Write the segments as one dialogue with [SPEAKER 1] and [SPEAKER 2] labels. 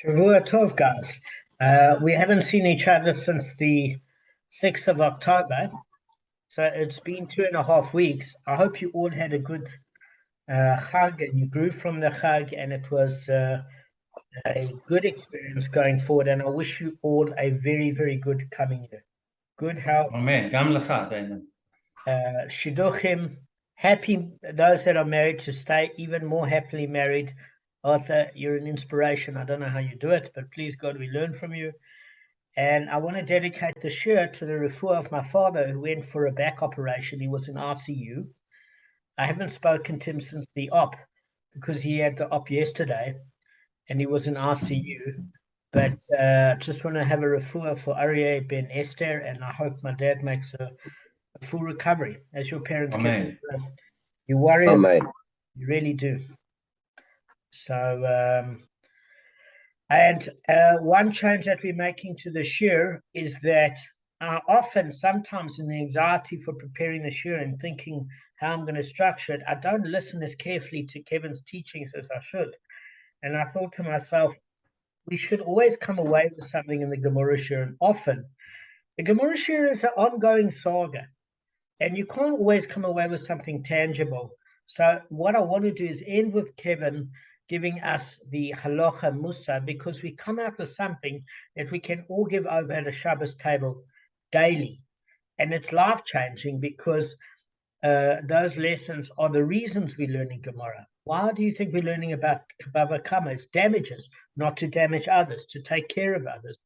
[SPEAKER 1] Shavua Tov, guys. We haven't seen each other since the 6th of October, so it's been 2.5 weeks. I hope you all had a good Chag and you grew from the Chag, and it was a good experience going forward. And I wish you all a very, very good coming year. Good health.
[SPEAKER 2] Amen. גם לך, Damon.
[SPEAKER 1] Shidduchim, happy, those that are married to stay even more happily married. Arthur, you're an inspiration. I don't know how you do it, but please, God, we learn from you. And I want to dedicate the shiur to the refuah of my father, who went for a back operation. He was in RCU. I haven't spoken to him since the op, because he had the op yesterday, and he was in RCU. But just want to have a refuah for Aryeh ben Esther, and I hope my dad makes a full recovery. As your parents
[SPEAKER 2] Amen.
[SPEAKER 1] get, you worry,
[SPEAKER 3] Amen.
[SPEAKER 1] you really do. So, and one change that we're making to the shiur is that often, sometimes in the anxiety for preparing the shiur and thinking how I'm going to structure it, I don't listen as carefully to Kevin's teachings as I should. And I thought to myself, we should always come away with something in the Gemara shiur. And often, the Gemara shiur is an ongoing saga, and you can't always come away with something tangible. So what I want to do is end with Kevin giving us the halacha musa, because we come out with something that we can all give over at a Shabbos table daily. And it's life-changing, because those lessons are the reasons we're learning Gemara. Why do you think we're learning about Bava Kamma? It's damages, not to damage others, to take care of others,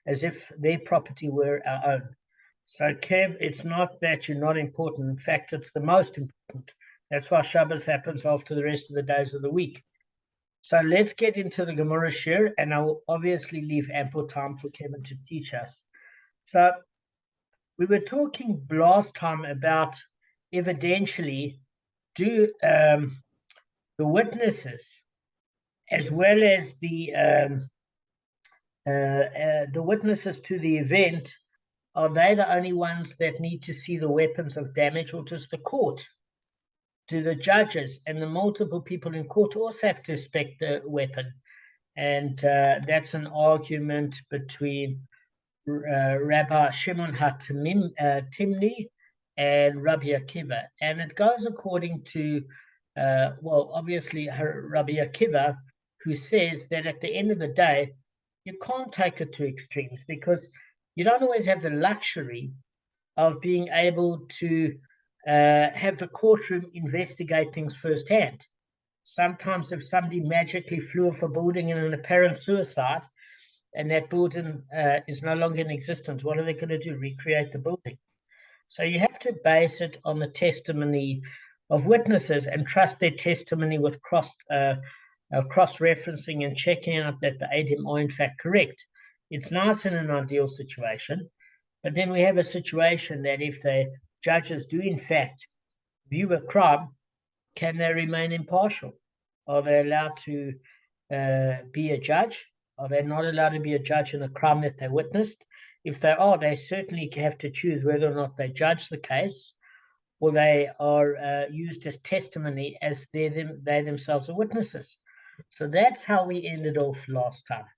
[SPEAKER 1] as if their property were our own. So, Kev, it's not that you're not important. In fact, it's the most important. That's why Shabbos happens after the rest of the days of the week. So let's get into the Gemara shiur, and I will obviously leave ample time for Kevin to teach us. So we were talking last time about evidentially do the witnesses, as well as the witnesses to the event, are they the only ones that need to see the weapons of damage, or does the court? Do the judges and the multiple people in court also have to inspect the weapon? And that's an argument between Rabbi Shimon HaTimni and Rabbi Akiva. And it goes according to, well, obviously Rabbi Akiva, who says that at the end of the day, you can't take it to extremes, because you don't always have the luxury of being able to have the courtroom investigate things firsthand. Sometimes if somebody magically flew off a building in an apparent suicide, and that building is no longer in existence, what are they going to do? Recreate the building? So you have to base it on the testimony of witnesses and trust their testimony with cross-referencing and checking out that the eidim are in fact correct. It's nice in an ideal situation, but then we have a situation that if the judges do in fact view a crime, can they remain impartial? Are they allowed to be a judge? Are they not allowed to be a judge in a crime that they witnessed? If they are, they certainly have to choose whether or not they judge the case, or they are used as testimony as they themselves are witnesses. So that's how we ended off last time.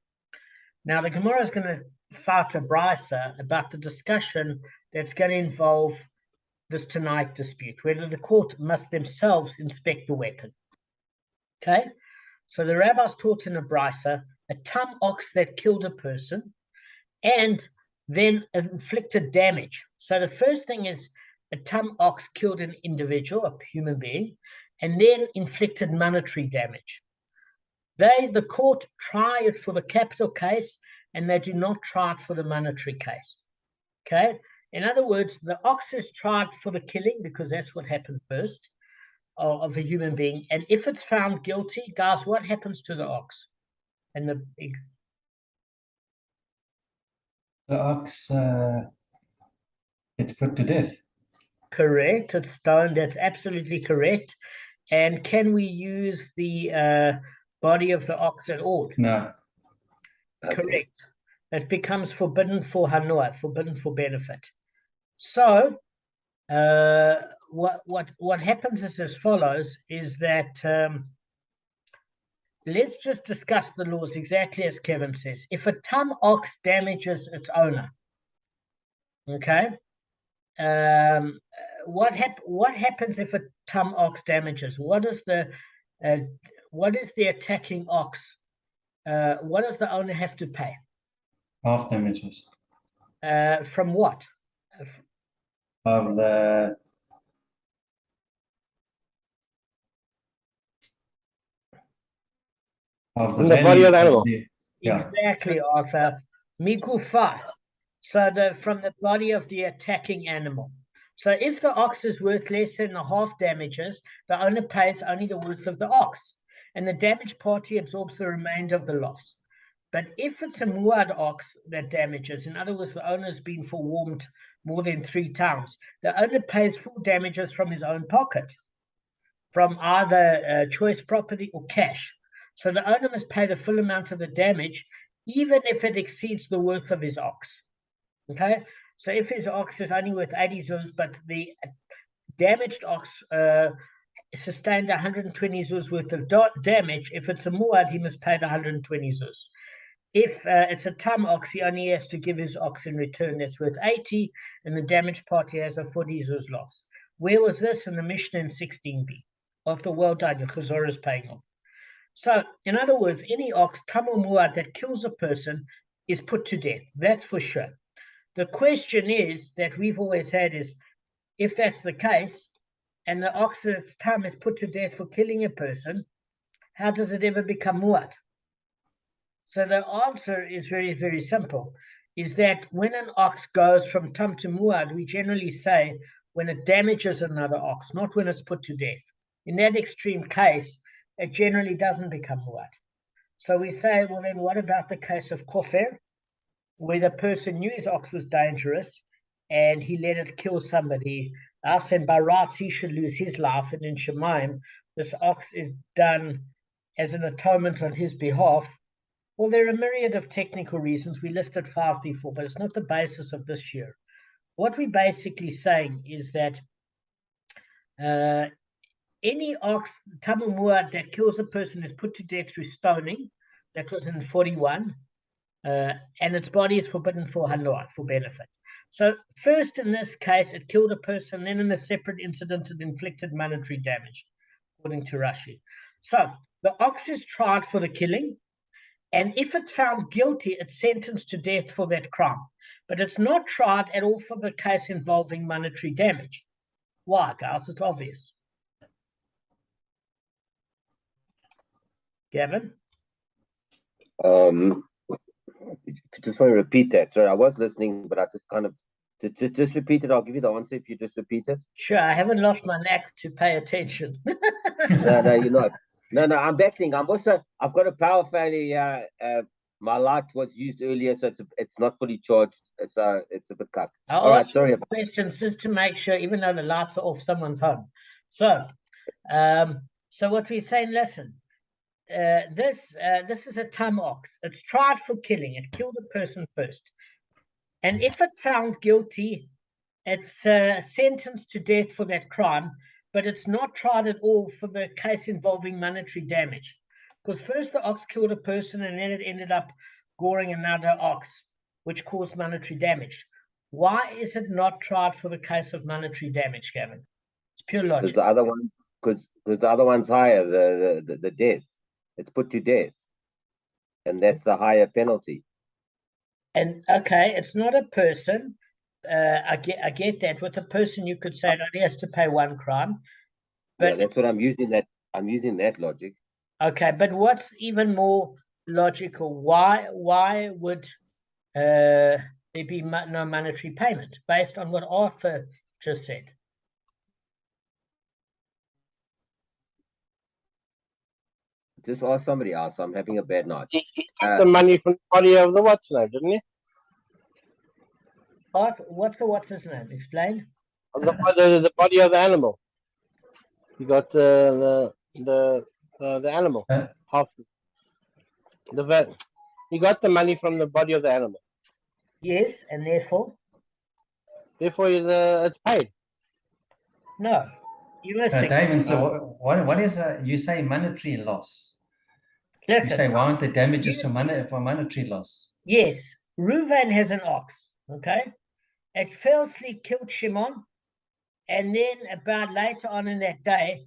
[SPEAKER 1] Now the Gemara is going to start a brisa about the discussion that's going to involve this tonight dispute, whether the court must themselves inspect the weapon. Okay, so the rabbis taught in a brisa a tam ox that killed a person and then inflicted damage. So the first thing is a tam ox killed an individual, a human being, and then inflicted monetary damage. The court try it for the capital case, and they do not try it for the monetary case. Okay? In other words, the ox is tried for the killing, because that's what happened first, of a human being. And if it's found guilty, guys, what happens to the ox? And the
[SPEAKER 2] ox, it's put to death.
[SPEAKER 1] Correct. It's stoned. That's absolutely correct. And can we use the body of the ox at all?
[SPEAKER 2] No.
[SPEAKER 1] Correct. It becomes forbidden for hanua, forbidden for benefit. So what happens is as follows, is that let's just discuss the laws exactly as Kevin says. If a tum ox damages its owner, okay, what happens if a tum ox damages? What is the attacking ox? What does the owner have to pay?
[SPEAKER 2] Half damages.
[SPEAKER 1] From what?
[SPEAKER 2] Of the
[SPEAKER 3] From the body of the animal.
[SPEAKER 1] Exactly, Arthur. Mikufa. So from the body of the attacking animal. So if the ox is worth less than the half damages, the owner pays only the worth of the ox, and the damaged party absorbs the remainder of the loss. But if it's a muad ox that damages, in other words, the owner's been forewarned more than 3 times, the owner pays full damages from his own pocket, from either choice property or cash. So the owner must pay the full amount of the damage, even if it exceeds the worth of his ox. Okay, so if his ox is only worth 80 zuz, but the damaged ox sustained 120 zuz worth of damage, if it's a muad, he must pay the 120 zuz. If it's a tum ox, he only has to give his ox in return that's worth 80, and the damaged party has a 40 zuz loss. Where was this? In the Mishnah in 16b. After well done, your chazorah is paying off. So, in other words, any ox, tum or muad, that kills a person is put to death. That's for sure. The question is that we've always had is, if that's the case, and the ox at its tum is put to death for killing a person, how does it ever become muad? So the answer is very, very simple, is that when an ox goes from tum to muad, we generally say when it damages another ox, not when it's put to death. In that extreme case, it generally doesn't become muad. So we say, well, then what about the case of kofer, where the person knew his ox was dangerous and he let it kill somebody else, and by rights he should lose his life, and in Shemaim, this ox is done as an atonement on his behalf. Well, there are a myriad of technical reasons. We listed 5 before, but it's not the basis of this year. What we're basically saying is that any ox, tum or muad, that kills a person is put to death through stoning. That was in 41. And its body is forbidden for hanoah, for benefit. So first in this case, it killed a person, then in a separate incident, it inflicted monetary damage, according to Rashi. So the ox is tried for the killing, and if it's found guilty, it's sentenced to death for that crime. But it's not tried at all for the case involving monetary damage. Why, guys? It's obvious. Gavin?
[SPEAKER 3] Just want to repeat that. Sorry, I was listening, but I just kind of just repeat it. I'll give you the answer if you just repeat it.
[SPEAKER 1] Sure, I haven't lost my knack to pay attention.
[SPEAKER 3] No, you're not. No, I'm backing. I've got a power failure. My light was used earlier, so it's not fully charged. It's a bit cut. All right, sorry about
[SPEAKER 1] questions just to make sure, even though the lights are off, someone's home. So what we're saying, listen. This is a tum ox. It's tried for killing. It killed a person first. And if it's found guilty, it's sentenced to death for that crime, but it's not tried at all for the case involving monetary damage. Because first the ox killed a person and then it ended up goring another ox, which caused monetary damage. Why is it not tried for the case of monetary damage, Gavin? It's pure logic.
[SPEAKER 3] Because the other one's higher, the death. It's put to death, and that's the higher penalty.
[SPEAKER 1] And okay, it's not a person. I get that. With a person, you could say it only has to pay one crime. But
[SPEAKER 3] yeah, that's what I'm using. I'm using that logic.
[SPEAKER 1] Okay, but what's even more logical? Why would there be no monetary payment based on what Arthur just said?
[SPEAKER 3] Just ask somebody else. I'm having a bad night.
[SPEAKER 4] He got the money from the body of the what's name, didn't he?
[SPEAKER 1] Arthur, what's his name? Explain.
[SPEAKER 4] The body of the animal. He got the animal. Half the vet. He got the money from the body of the animal.
[SPEAKER 1] Yes, and therefore
[SPEAKER 4] it's paid.
[SPEAKER 1] No, you must think.
[SPEAKER 2] Damon, so what is you say monetary loss? You
[SPEAKER 1] Listen,
[SPEAKER 2] say, why aren't the damages for monetary loss?
[SPEAKER 1] yes, Reuven has an ox, okay? It falsely killed Shimon, and then about later on in that day,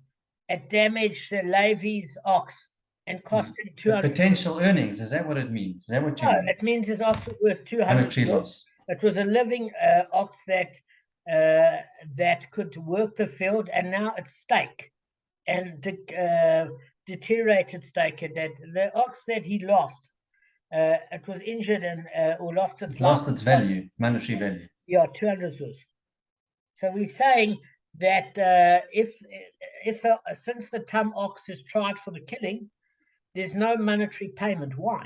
[SPEAKER 1] it damaged Levi's ox and cost him
[SPEAKER 2] The
[SPEAKER 1] 200.
[SPEAKER 2] potential earnings, is that what it means? Is that what you
[SPEAKER 1] No,
[SPEAKER 2] mean?
[SPEAKER 1] it means his ox was worth 200.
[SPEAKER 2] Monetary loss.
[SPEAKER 1] It was a living ox that could work the field, and now it's stake and deteriorated stake. And that the ox that he lost, it was injured and or lost its
[SPEAKER 2] It lost
[SPEAKER 1] life.
[SPEAKER 2] its value, monetary value.
[SPEAKER 1] Yeah, 200 zuz. So we're saying that since the tam ox is tried for the killing, there's no monetary payment. Why?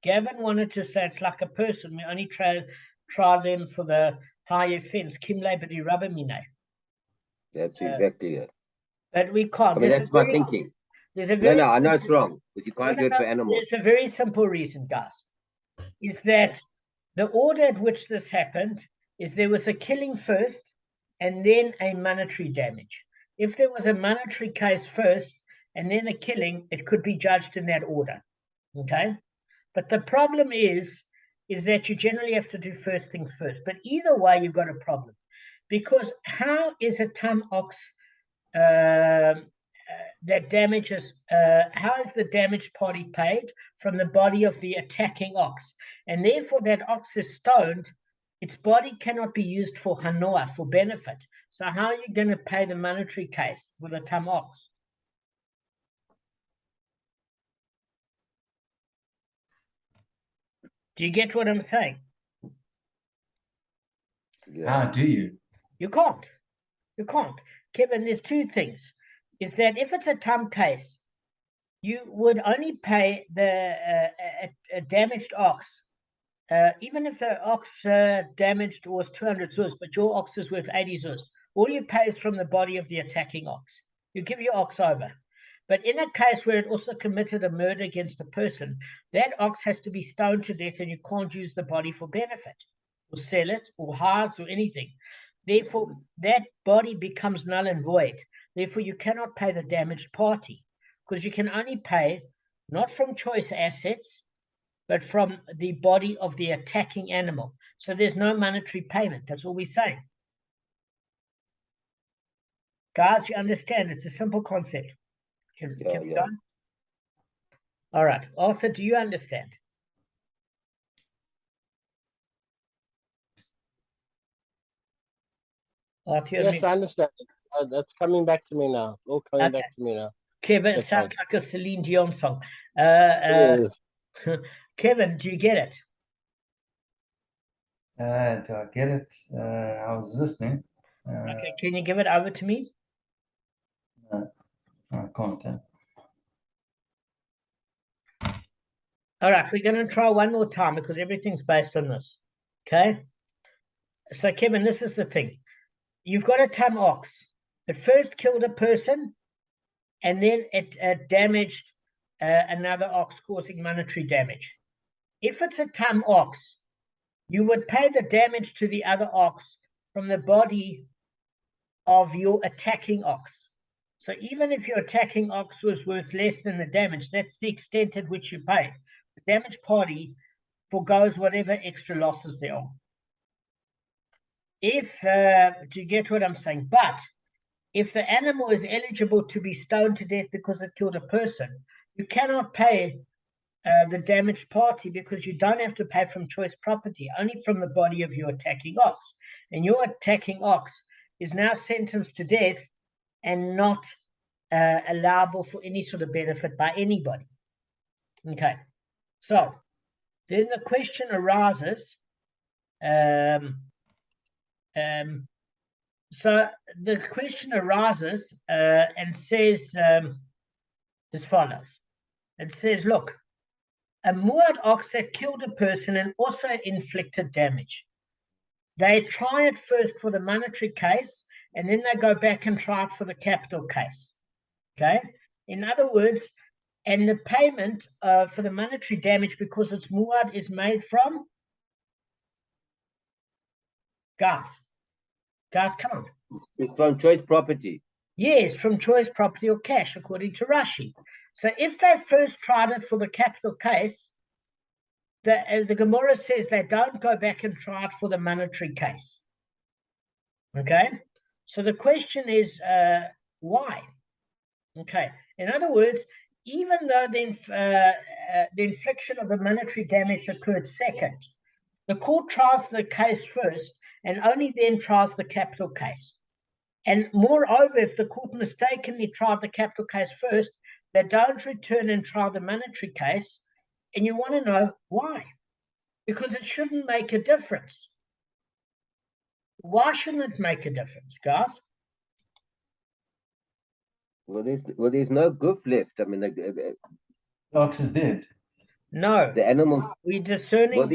[SPEAKER 1] Gavin wanted to say it's like a person. We only try them for the high offense. Kimle b'di rabamine.
[SPEAKER 3] That's exactly it.
[SPEAKER 1] But we can't.
[SPEAKER 3] I mean, that's my thinking.
[SPEAKER 1] There's a very
[SPEAKER 3] No, I know it's wrong, but you can't do it for animals.
[SPEAKER 1] There's a very simple reason, guys. Is that the order at which this happened is there was a killing first and then a monetary damage. If there was a monetary case first and then a killing, it could be judged in that order. Okay? But the problem is that you generally have to do first things first. But either way, you've got a problem. Because how is a tam ox that damages, how is the damaged party paid? From the body of the attacking ox. And therefore that ox is stoned, its body cannot be used for hanoah, for benefit. So how are you going to pay the monetary case with a tam ox? Do you get what I'm saying?
[SPEAKER 3] Yeah.
[SPEAKER 2] How do you?
[SPEAKER 1] You can't. You can't. Kevin, there's two things. Is that if it's a tam case, you would only pay the a damaged ox, even if the ox damaged was 200 zuz, but your ox is worth 80 zuz. All you pay is from the body of the attacking ox. You give your ox over. But in a case where it also committed a murder against a person, that ox has to be stoned to death, and you can't use the body for benefit or sell it or hides or anything. Therefore, that body becomes null and void. Therefore, you cannot pay the damaged party, because you can only pay not from choice assets, but from the body of the attacking animal. So there's no monetary payment. That's all we're saying. Guys, you understand? It's a simple concept. Can we go on? All right. Arthur, do you understand? Arthur,
[SPEAKER 4] Yes, I understand. That's coming back to me now. All coming back to me now.
[SPEAKER 1] Kevin,
[SPEAKER 4] That's
[SPEAKER 1] it sounds
[SPEAKER 4] fine.
[SPEAKER 1] like a Celine Dion song.
[SPEAKER 4] Yes.
[SPEAKER 1] Kevin, do you get it?
[SPEAKER 2] Do I get it? I was listening.
[SPEAKER 1] Okay, can you give it over to me?
[SPEAKER 2] No, I can't.
[SPEAKER 1] All right, we're going to try one more time because everything's based on this. Okay? So, Kevin, this is the thing. You've got a tam ox. It first killed a person, and then it damaged another ox, causing monetary damage. If it's a tam ox, you would pay the damage to the other ox from the body of your attacking ox. So even if your attacking ox was worth less than the damage, that's the extent at which you pay. The damaged party forgoes whatever extra losses there are. If, do you get what I'm saying? But if the animal is eligible to be stoned to death because it killed a person, you cannot pay the damaged party, because you don't have to pay from choice property, only from the body of your attacking ox. And your attacking ox is now sentenced to death and not allowable for any sort of benefit by anybody. Okay, so then the question arises. So the question arises and says as follows. It says, look, a muad ox that killed a person and also inflicted damage. They try it first for the monetary case, and then they go back and try it for the capital case. Okay? In other words, and the payment for the monetary damage, because it's muad, is made from? Guys, come on.
[SPEAKER 3] It's from choice property.
[SPEAKER 1] Yes, from choice property or cash, according to Rashi. So if they first tried it for the capital case, the Gemara says they don't go back and try it for the monetary case. Okay, so the question is why? Okay, in other words, even though the infliction of the monetary damage occurred second, the court tries the case first and only then tries the capital case. And moreover, if the court mistakenly tried the capital case first, they don't return and try the monetary case, and you want to know why. Because it shouldn't make a difference. Why shouldn't it make a difference, guys?
[SPEAKER 3] Well, there's no goof left. I mean, the
[SPEAKER 2] Ox is dead.
[SPEAKER 1] No.
[SPEAKER 3] the animals.
[SPEAKER 1] We're discerning,
[SPEAKER 3] Well,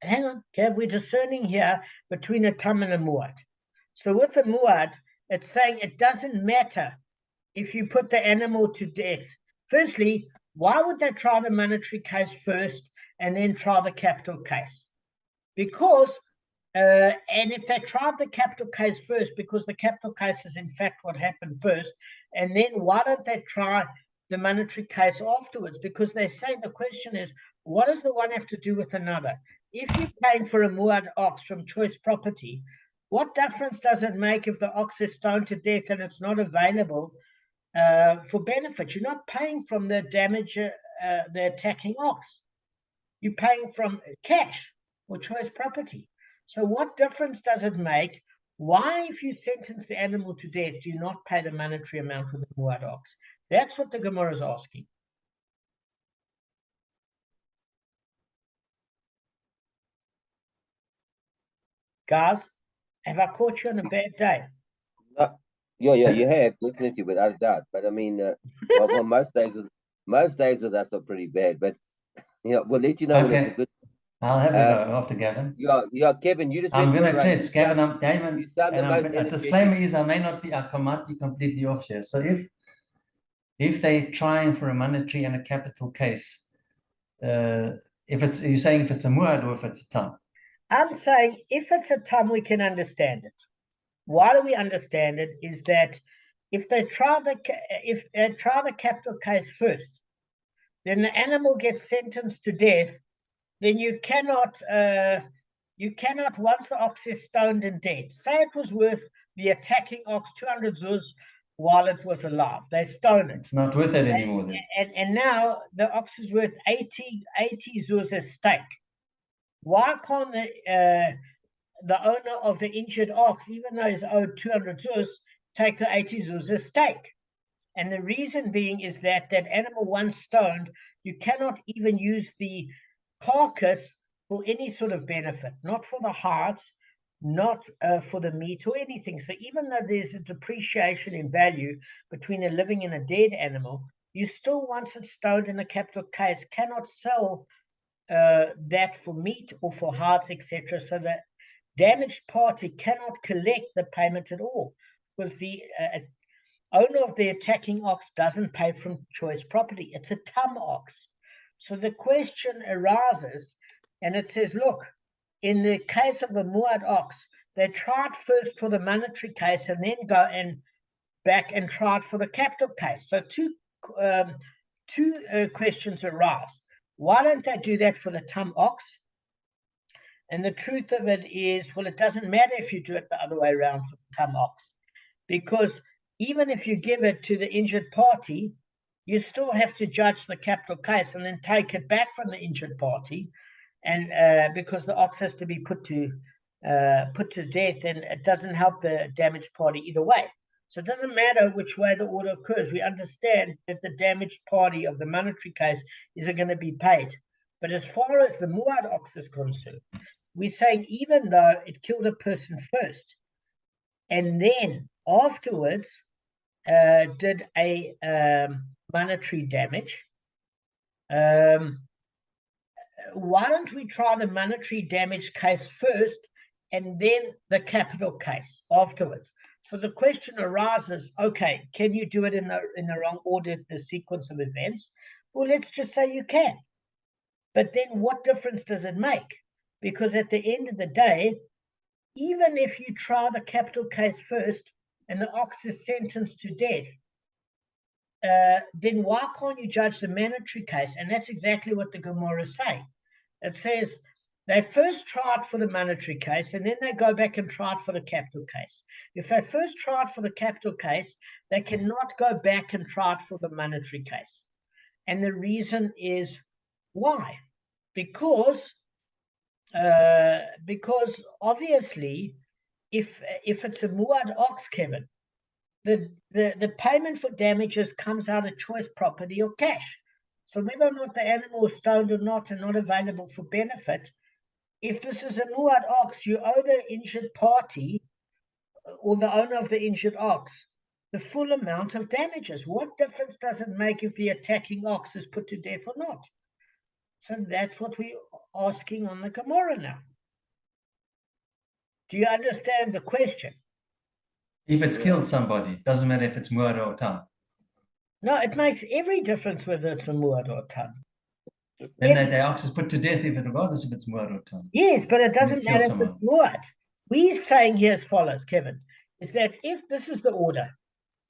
[SPEAKER 1] hang on, Kabb, we're discerning here between a tam and a muad. So with the muad, it's saying it doesn't matter if you put the animal to death. Firstly, why would they try the monetary case first and then try the capital case? Because, and if they tried the capital case first, because the capital case is in fact what happened first, and then why don't they try the monetary case afterwards? Because they say the question is, what does the one have to do with another? If you're paying for a muad ox from choice property, what difference does it make if the ox is stoned to death and it's not available for benefit? You're not paying from the damage, the attacking ox. You're paying from cash or choice property. So what difference does it make? Why, if you sentence the animal to death, do you not pay the monetary amount for the muad ox? That's what the Gemara is asking. Guys, have I caught you on a bad day?
[SPEAKER 3] Yeah, you have definitely, without a doubt. But I mean, well, most days with us are pretty bad. But we'll let you know when it's a good.
[SPEAKER 2] I'll have a go after Gavin.
[SPEAKER 3] Yeah, Kevin, you just.
[SPEAKER 2] I'm going to test Gavin. I'm Damon.
[SPEAKER 3] You sound the most
[SPEAKER 2] A disclaimer is I might be completely off here. So if they're trying for a monetary and a capital case, you're saying if it's a muad or if it's a tam?
[SPEAKER 1] I'm saying if it's a tam, we can understand it. Why do we understand it? Is that if they try the capital case first, then the animal gets sentenced to death. Then you cannot once the ox is stoned and dead. Say it was worth the attacking ox 200 zuz while it was alive. They stone it.
[SPEAKER 2] It's not worth it anymore then.
[SPEAKER 1] And now the ox is worth 80 zuz as stake. Why can't the owner of the injured ox, even though he's owed 200 zuz, take the 80 zuz as stake? And the reason being is that animal once stoned, you cannot even use the carcass for any sort of benefit, not for the hearts, not for the meat or anything. So even though there's a depreciation in value between a living and a dead animal, you still, once it's stoned in a capital case, cannot sell that for meat or for hearts, etc. So the damaged party cannot collect the payment at all, because the owner of the attacking ox doesn't pay from choice property. It's a tam ox. So the question arises, and it says, look, in the case of the muad ox, they tried first for the monetary case and then go and back and tried for the capital case. So two questions arise. Why don't they do that for the tam ox? And the truth of it is, well, it doesn't matter if you do it the other way around for the tam ox, because even if you give it to the injured party, you still have to judge the capital case and then take it back from the injured party, and because the ox has to be put to death, and it doesn't help the damaged party either way. So it doesn't matter which way the order occurs. We understand that the damaged party of the monetary case is going to be paid. But as far as the muad ox is concerned, we're saying even though it killed a person first, and then afterwards did a monetary damage, why don't we try the monetary damage case first and then the capital case afterwards? So the question arises, okay, can you do it in the wrong order, the sequence of events? Well, let's just say you can. But then what difference does it make? Because at the end of the day, even if you try the capital case first and the ox is sentenced to death, then why can't you judge the mandatory case? And that's exactly what the Gemara is saying. It says they first tried for the mandatory case, and then they go back and try it for the capital case. If they first tried for the capital case, they cannot go back and try it for the mandatory case. And the reason is why? Because obviously, if it's a muad ox, Kevin, the payment for damages comes out of choice property or cash. So whether or not the animal is stoned or not and not available for benefit, if this is a muad ox, you owe the injured party or the owner of the injured ox the full amount of damages. What difference does it make if the attacking ox is put to death or not? So that's what we're asking on the Gemara now. Do you understand the question?
[SPEAKER 2] If it's killed somebody, doesn't matter if it's muad or tam.
[SPEAKER 1] No, it makes every difference whether it's a muad or a tam.
[SPEAKER 2] Then the ox is put to death regardless if it's muad or tam.
[SPEAKER 1] Yes, but it doesn't matter if it's muad. We're saying here as follows, Kevin, is that if this is the order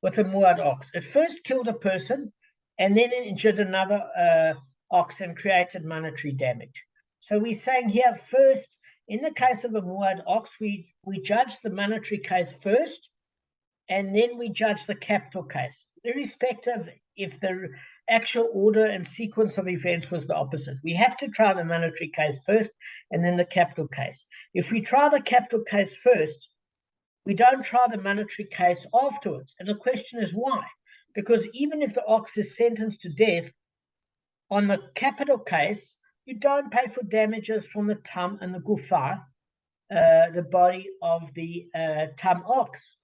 [SPEAKER 1] with a muad ox, it first killed a person and then it injured another ox and created monetary damage. So we're saying here first, in the case of a muad ox, we judge the monetary case first, and then we judge the capital case, irrespective if the actual order and sequence of events was the opposite. We have to try the monetary case first and then the capital case. If we try the capital case first, we don't try the monetary case afterwards. And the question is why? Because even if the ox is sentenced to death, on the capital case, you don't pay for damages from the tam and the gufa, the body of the tam ox.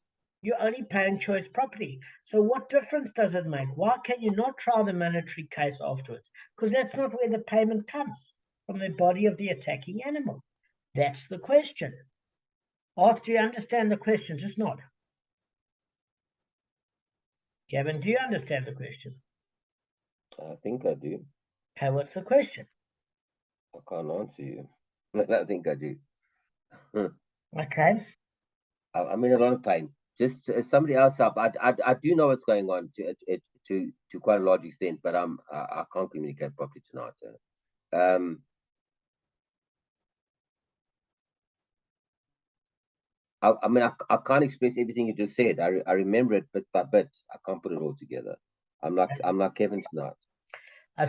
[SPEAKER 1] You're only paying choice property. So what difference does it make? Why can you not try the monetary case afterwards? Because that's not where the payment comes, from the body of the attacking animal. That's the question. After you understand the question, just nod. Gavin, do you understand the question?
[SPEAKER 3] I think I do.
[SPEAKER 1] Okay, what's the question?
[SPEAKER 3] I can't answer you. I think I do.
[SPEAKER 1] Okay.
[SPEAKER 3] I'm in a lot of pain. Just somebody else up. I do know what's going on to quite a large extent, but I can't communicate properly tonight. I mean, I can't express everything you just said. I remember it bit by bit. I can't put it all together. I'm not Kevin tonight.
[SPEAKER 1] I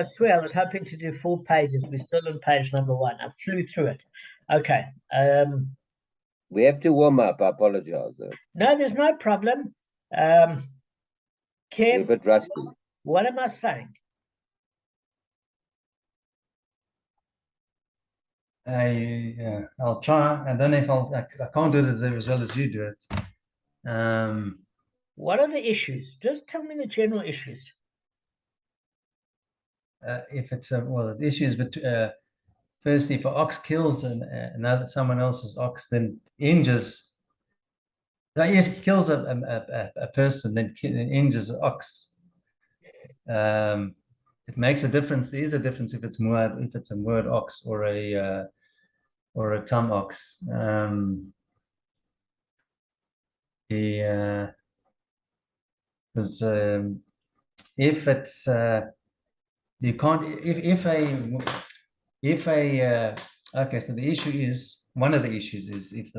[SPEAKER 1] swear I was hoping to do 4 pages. We're still on page number 1. I flew through it. Okay.
[SPEAKER 3] We have to warm up. I apologize.
[SPEAKER 1] No, there's no problem.
[SPEAKER 3] We're a
[SPEAKER 1] Kev,
[SPEAKER 3] bit rusty.
[SPEAKER 1] what am I saying?
[SPEAKER 2] I'll try. I don't know if I can't do it as well as you do it.
[SPEAKER 1] What are the issues? Just tell me the general issues.
[SPEAKER 2] If it's the issue is, firstly, if an ox kills someone else's ox, then injures. Yes, kills a person, then injures an ox. It makes a difference. There is a difference if it's a muad ox or a tam ox. Because if it's you can't okay. So the issue is, one of the issues is if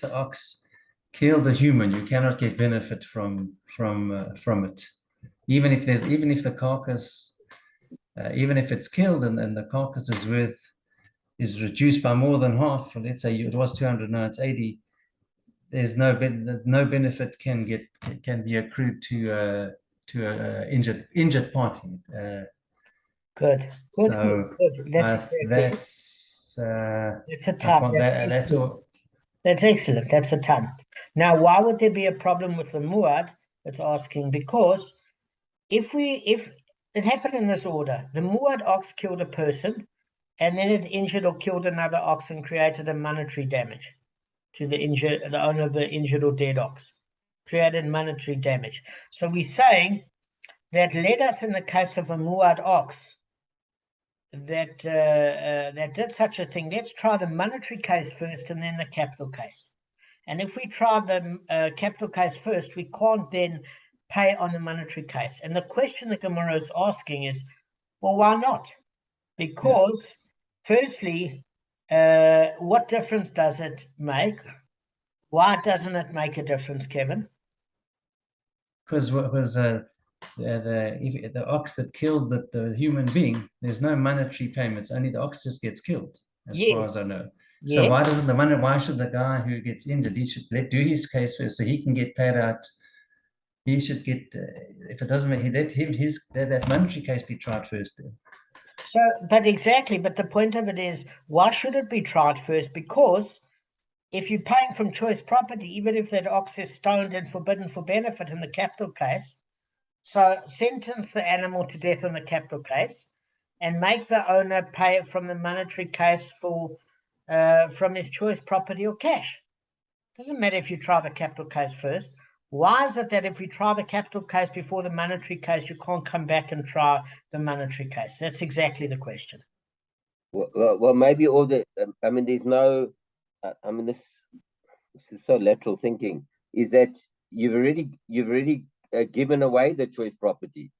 [SPEAKER 2] the ox killed a human, you cannot get benefit from it. Even if the carcass, even if it's killed and the carcass is reduced by more than half, let's say it was 200, now it's 80, there's no benefit can be accrued to a injured party.
[SPEAKER 1] Good.
[SPEAKER 2] So
[SPEAKER 1] That's a tam. That's excellent. That's a tam. Now, why would there be a problem with the muad? It's asking because if it happened in this order, the muad ox killed a person, and then it injured or killed another ox and created a monetary damage to the owner of the injured or dead ox, created monetary damage. So we're saying that let us, in the case of a muad ox that did such a thing, let's try the monetary case first and then the capital case. And if we try the capital case first, we can't then pay on the monetary case. And the question the Gemara is asking is, well, why not? Because, firstly, what difference does it make? Why doesn't it make a difference, Kevin?
[SPEAKER 2] Because if the ox that killed the human being, there's no monetary payments. Only the ox just gets killed, as far as I know. So
[SPEAKER 1] Yes.
[SPEAKER 2] why doesn't the money? Why should the guy who gets injured, he should do his case first, so he can get paid out? He should get, if it doesn't make, he let him that monetary case be tried first. Then.
[SPEAKER 1] So, but the point of it is, why should it be tried first? Because if you're paying from choice property, even if that ox is stoned and forbidden for benefit in the capital case, so sentence the animal to death in the capital case and make the owner pay it from the monetary case from his choice property or cash. Doesn't matter if you try the capital case first. Why is it that if we try the capital case before the monetary case, you can't come back and try the monetary case? That's exactly the question.
[SPEAKER 3] Well, maybe all the. I mean, there's no. I mean, this is so lateral thinking. Is that you've already given away the choice property.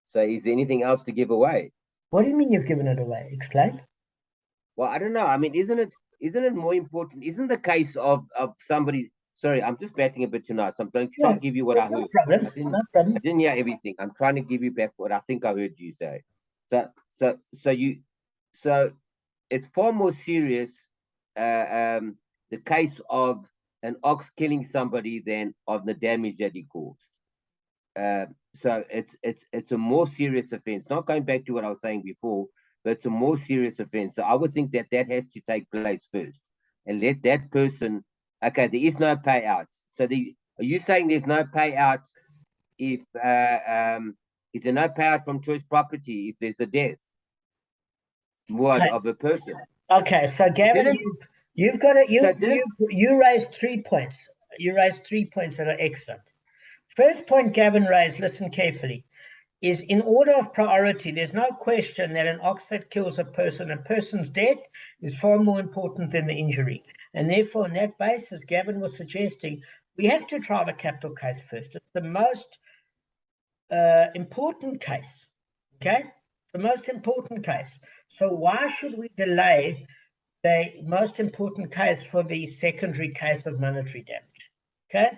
[SPEAKER 3] So, is there anything else to give away?
[SPEAKER 1] What do you mean you've given it away? Explain.
[SPEAKER 3] Well, I don't know. I mean, isn't it more important? Isn't the case of somebody? Sorry, I'm just batting a bit tonight. So I'm trying to give you what I heard.
[SPEAKER 1] Problem.
[SPEAKER 3] I didn't hear everything. I'm trying to give you back what I think I heard you say. So it's far more serious, the case of an ox killing somebody than of the damage that he caused. So it's a more serious offense. Not going back to what I was saying before, but it's a more serious offense. So I would think that has to take place first, and let that person. Okay, there is no payout. So are you saying there's no payout if is there no payout from choice property if there's a death of a person?
[SPEAKER 1] Okay, so Gavin, you've got it. You raised 3 points. You raised 3 points that are excellent. First point Gavin raised, listen carefully, is in order of priority, there's no question that an ox that kills a person's death is far more important than the injury. And therefore, on that basis, Gavin was suggesting we have to try the capital case first. It's the most important case, okay? The most important case. So why should we delay the most important case for the secondary case of monetary damage, okay?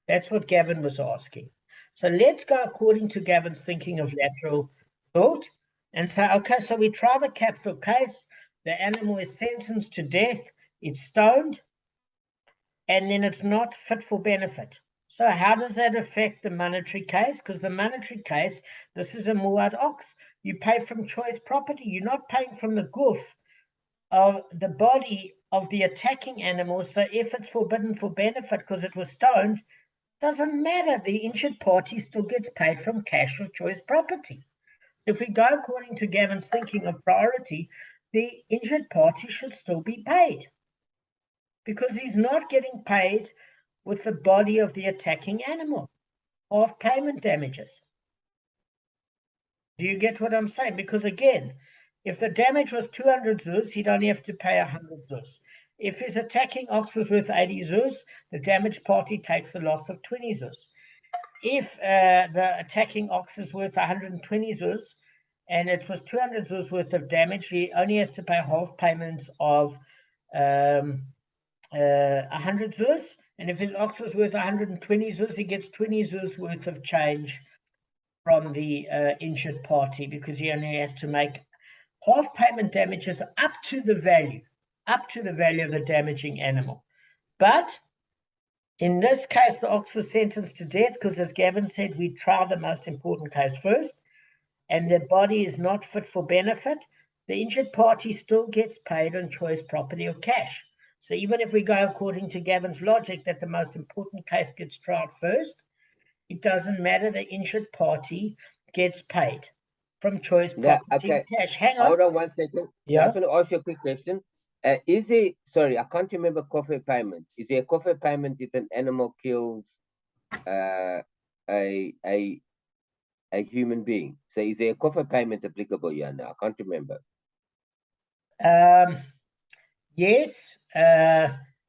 [SPEAKER 1] That's what Gavin was asking. So let's go according to Gavin's thinking of lateral thought and say, okay, so we try the capital case, the animal is sentenced to death, it's stoned, and then it's not fit for benefit. So how does that affect the monetary case? Because the monetary case, this is a muad ox. You pay from choice property. You're not paying from the goof of the body of the attacking animal. So if it's forbidden for benefit because it was stoned, doesn't matter. The injured party still gets paid from cash or choice property. If we go according to Gavin's thinking of priority, the injured party should still be paid because he's not getting paid with the body of the attacking animal of payment damages. Do you get what I'm saying? Because again, if the damage was 200 zuz, he'd only have to pay 100 zuz. If his attacking ox was worth 80 zuz, the damaged party takes the loss of 20 zuz. If the attacking ox is worth 120 zuz and it was 200 zuz worth of damage, he only has to pay half payments of 100 zuz. And if his ox was worth 120 zuz, he gets 20 zuz worth of change from the injured party because he only has to make half payment damages up to the value of the damaging animal. But in this case, the ox was sentenced to death because, as Gavin said, we try the most important case first, and the body is not fit for benefit. The injured party still gets paid on choice property or cash. So even if we go according to Gavin's logic that the most important case gets tried first, it doesn't matter. The injured party gets paid from choice property or cash. Hang on.
[SPEAKER 3] Hold on 1 second.
[SPEAKER 1] Yeah.
[SPEAKER 3] I just want to ask you a quick question. Is there, sorry, I can't remember koffer payments. Is there a koffer payment if an animal kills a human being? So is there a koffer payment applicable here now? I can't remember.
[SPEAKER 1] Yes.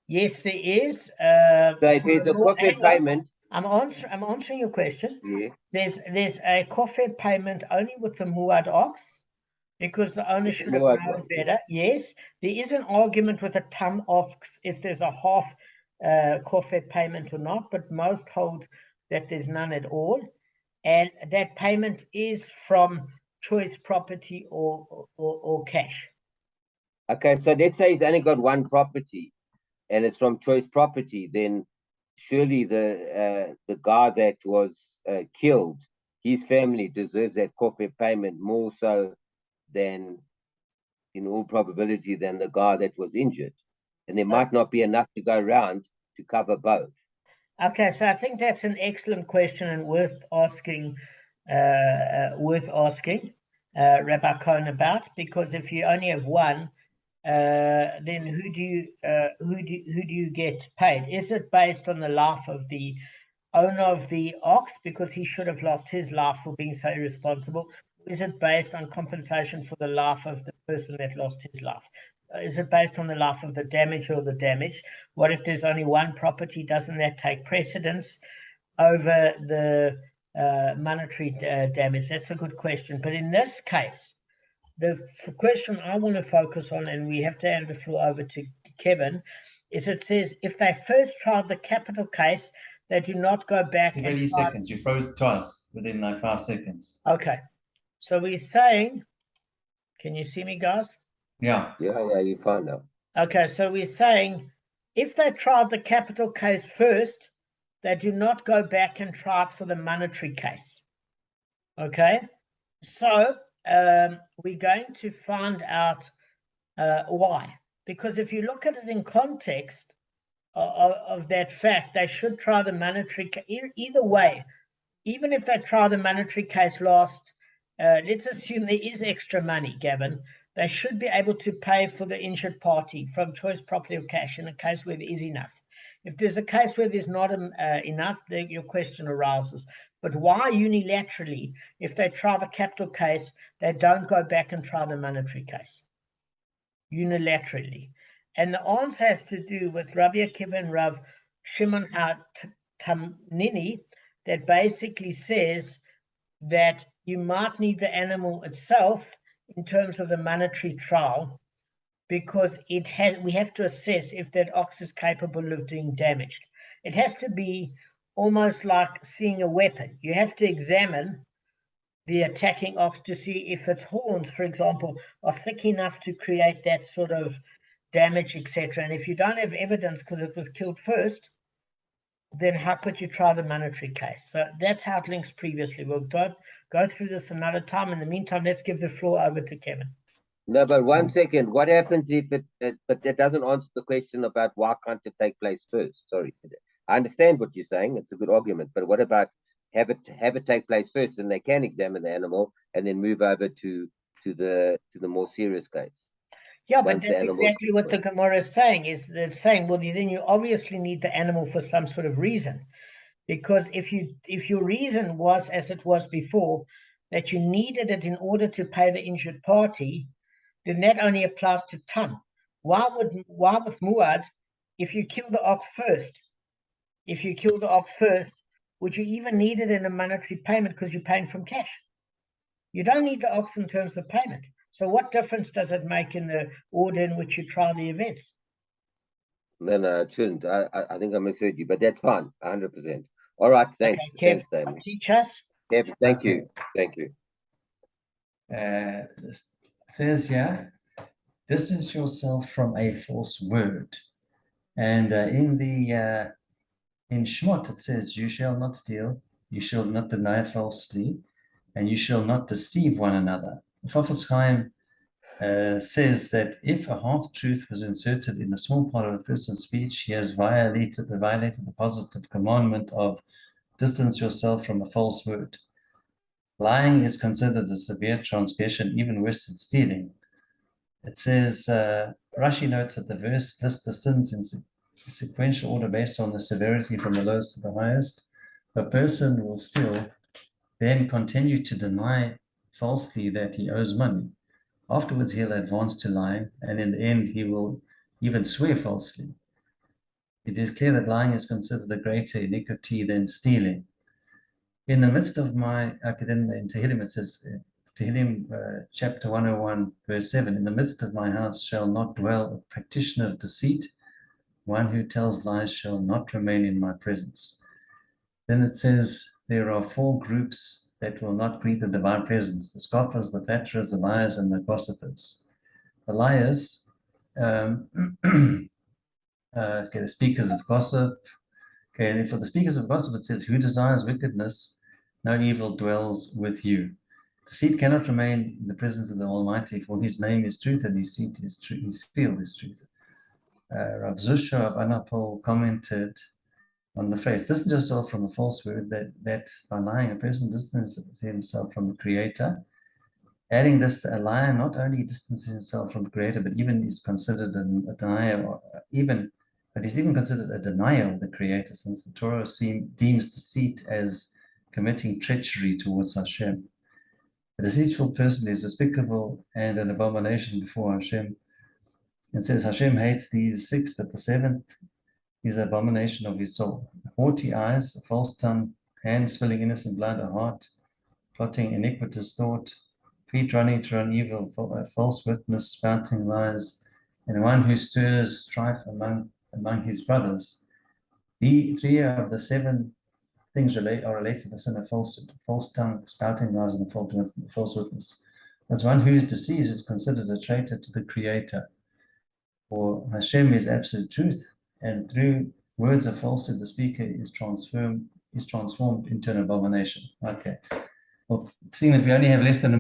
[SPEAKER 1] Yes, there is.
[SPEAKER 3] So if there's a koffer payment,
[SPEAKER 1] I'm answering your question.
[SPEAKER 3] Yeah.
[SPEAKER 1] There's a kofir payment only with the muad ox because the owner should have
[SPEAKER 3] muad
[SPEAKER 1] known
[SPEAKER 3] ox,
[SPEAKER 1] better. Yes, there is an argument with a tam ox if there's a half kofir payment or not, but most hold that there's none at all, and that payment is from choice property or cash.
[SPEAKER 3] Okay, so let's say he's only got one property, and it's from choice property. Then surely the guy that was killed, his family deserves that kofir payment more so than, in all probability, than the guy that was injured, and there might not be enough to go around to cover both.
[SPEAKER 1] Okay, so I think that's an excellent question and worth asking Rabbi Cohen about, because if you only have one, then who do you get paid? Is it based on the life of the owner of the ox because he should have lost his life for being so irresponsible? Is it based on compensation for the life of the person that lost his life? Is it based on the life of the damage or the damage? What if there's only one property? Doesn't that take precedence over the monetary damage? That's a good question. But in this case, the question I want to focus on, and we have to hand the floor over to Kevin, is it says if they first tried the capital case, they do not go back.
[SPEAKER 2] 30 seconds. You froze twice within like 5 seconds.
[SPEAKER 1] Okay. So we're saying, can you see me, guys?
[SPEAKER 2] Yeah.
[SPEAKER 3] Yeah, you fine now.
[SPEAKER 1] Okay, so we're saying if they tried the capital case first, they do not go back and try it for the monetary case. Okay, so we're going to find out why. Because if you look at it in context of that fact, they should try the monetary either way. Even if they try the monetary case last, let's assume there is extra money, Gavin. They should be able to pay for the injured party from choice property or cash in a case where there is enough. If there's a case where there's not enough, then your question arises. But why unilaterally, if they try the capital case, they don't go back and try the monetary case? Unilaterally. And the answer has to do with Rabbi Akiva and Rav Shimon HaTamnini, that basically says that you might need the animal itself in terms of the monetary trial, because we have to assess if that ox is capable of doing damage. It has to be almost like seeing a weapon. You have to examine the attacking ox to see if its horns, for example, are thick enough to create that sort of damage, etc. And if you don't have evidence because it was killed first, then how could you try the monetary case? So that's how it links previously. We'll go through this another time. In the meantime, let's give the floor over to Kevin.
[SPEAKER 3] No, but 1 second. What happens if but that doesn't answer the question about why can't it take place first? Sorry. I understand what you're saying. It's a good argument. But what about have it take place first, and they can examine the animal and then move over to the more serious case?
[SPEAKER 1] Yeah, but that's exactly what the Gemara is saying. Is they're saying, well, then you obviously need the animal for some sort of reason, because if your reason was, as it was before, that you needed it in order to pay the injured party, then that only applies to tam. Why with muad, if you kill the ox first, would you even need it in a monetary payment because you're paying from cash? You don't need the ox in terms of payment. So what difference does it make in the order in which you try the events?
[SPEAKER 3] No, it shouldn't. I think I misheard you, but that's fine, 100%. All right, thanks.
[SPEAKER 1] Okay, Kev,
[SPEAKER 3] thanks, Damon.
[SPEAKER 1] teach us.
[SPEAKER 3] Kev, thank you. Thank you.
[SPEAKER 2] It says here, distance yourself from a false word. And in Shmot, it says, you shall not steal, you shall not deny falsely, and you shall not deceive one another. Chafetz Chaim says that if a half-truth was inserted in a small part of a person's speech, he has violated the positive commandment of distance yourself from a false word. Lying is considered a severe transgression, even worse than stealing. It says, Rashi notes that the verse lists the sins in sequential order based on the severity from the lowest to the highest. A person will still then continue to deny falsely that he owes money. Afterwards, he'll advance to lying, and in the end, he will even swear falsely. it is clear that lying is considered a greater iniquity than stealing. In the midst of my, then in Tehillim it says, Tehillim chapter 101, verse 7, in the midst of my house shall not dwell a practitioner of deceit, one who tells lies shall not remain in my presence. Then it says, there are 4 groups that will not greet the divine presence: the scoffers, the flatterers, the liars, and the gossipers. The liars, the speakers of gossip. Okay, and for the speakers of gossip, it says, who desires wickedness, no evil dwells with you. Deceit cannot remain in the presence of the Almighty, for his name is truth, and his seat is truth, his seal is truth. Rav Zusha of Anapol commented on the phrase, distance yourself from a false word, that by lying a person distances himself from the Creator. Adding this, a liar not only distances himself from the Creator, but even is considered a denier, but is even considered a denier of the Creator, since the Torah deems deceit as committing treachery towards Hashem. A deceitful person is despicable and an abomination before Hashem. It says Hashem hates these 6, but the 7th is the abomination of his soul. Haughty eyes, a false tongue, hands spilling innocent blood, a heart plotting iniquitous thought, feet running to run evil, a false witness spouting lies, and one who stirs strife among his brothers. The 3 of the 7 things are related to the sin of false tongue, spouting lies, and a false witness. As one who deceives is considered a traitor to the Creator. For Hashem is absolute truth, and through words of falsehood, the speaker is transformed into an abomination. Okay. Well, seeing that we only have less than a